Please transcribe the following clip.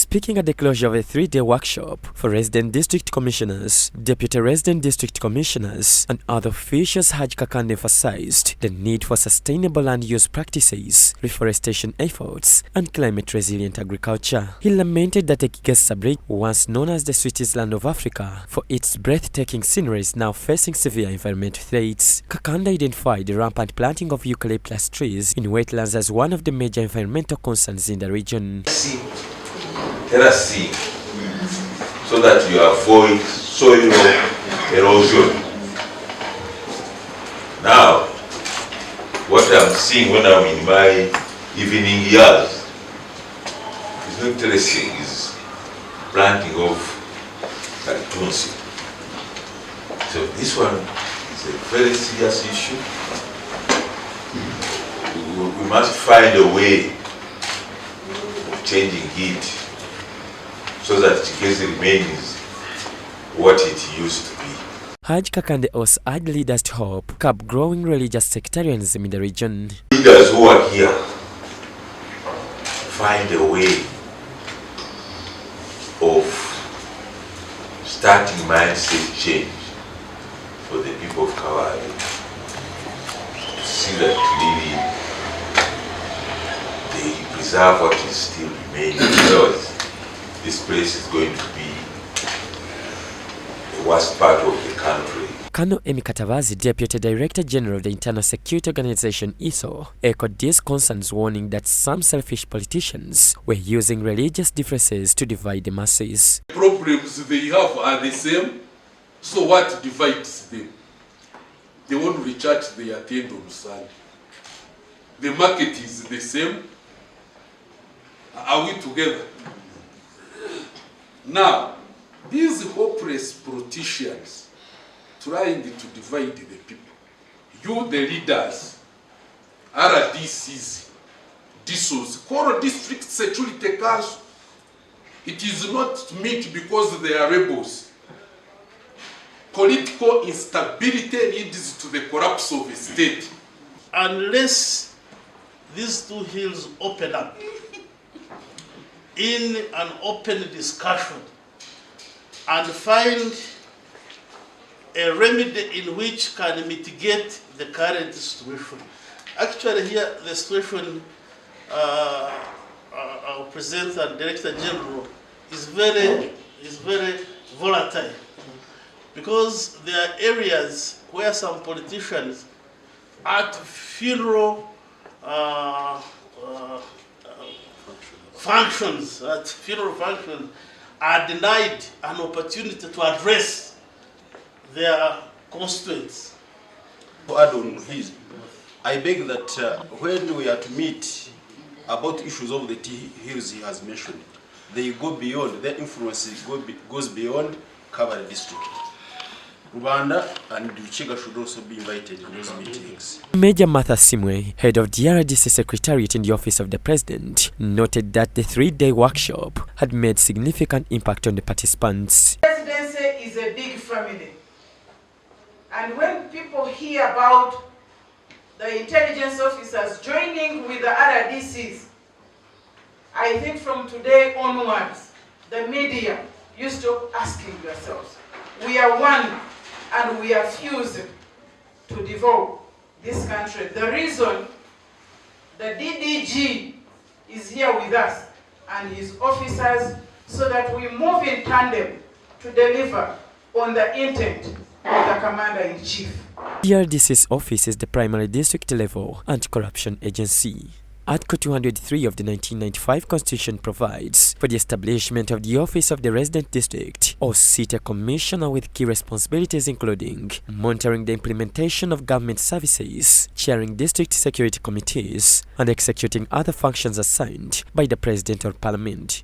Speaking at the closure of a 3-day workshop for resident district commissioners, deputy resident district commissioners, and other officials, Hajji Kakande emphasized the need for sustainable land use practices, reforestation efforts, and climate-resilient agriculture. He lamented that the Kigezi sub-region, once known as the sweetest land of Africa, for its breathtaking scenery, is now facing severe environmental threats. Kakande identified the rampant planting of eucalyptus trees in wetlands as one of the major environmental concerns in the region. Terracing, so that you avoid soil erosion. Now, what I'm seeing when I'm in my evening yards is not terracing, is planting of cactus. So this one is a very serious issue. We must find a way of changing it, so that Kigezi remains what it used to be. Hajji Kakande also urged leaders to help curb growing religious sectarianism in the region. Leaders who are here find a way of starting mindset change for the people of Kawari, to see that clearly they preserve what is still remaining. Otherwise, this place is going to be the worst part of the country. Colonel Emi Katavazi, Deputy Director General of the Internal Security Organization ISO, echoed these concerns, warning that some selfish politicians were using religious differences to divide the masses. The problems they have are the same, so what divides them? They want to church, they attend on Sunday. The market is the same. Are we together? Now, these hopeless politicians trying to divide the people, you the leaders, RDCs, DSOs, Core District Security Council, it is not meant because they are rebels. Political instability leads to the collapse of a state. Unless these two hills open up in an open discussion and find a remedy in which can mitigate the current situation. Actually here the situation our President and Director General is very volatile, because there are areas where some politicians at funeral functions are denied an opportunity to address their constituents. To add on his, I beg that when we are to meet about issues of the hills he has mentioned, they go beyond, their influence goes beyond Kabale district. Rwanda and Uchega should also be invited in those meetings. Major Martha Simwe, head of the RDC Secretariat in the Office of the President, noted that the 3-day workshop had made significant impact on the participants. Presidency is a big family. And when people hear about the intelligence officers joining with the RDCs, I think from today onwards, the media, you stop asking yourselves, we are one and we are fused to develop this country. The reason the DDG is here with us and his officers, so that we move in tandem to deliver on the intent of the Commander-in-Chief. The RDC's office is the primary district level anti-corruption agency. Article 203 of the 1995 Constitution provides for the establishment of the Office of the Resident District, or seated commissioner with key responsibilities including monitoring the implementation of government services, chairing district security committees, and executing other functions assigned by the President or Parliament.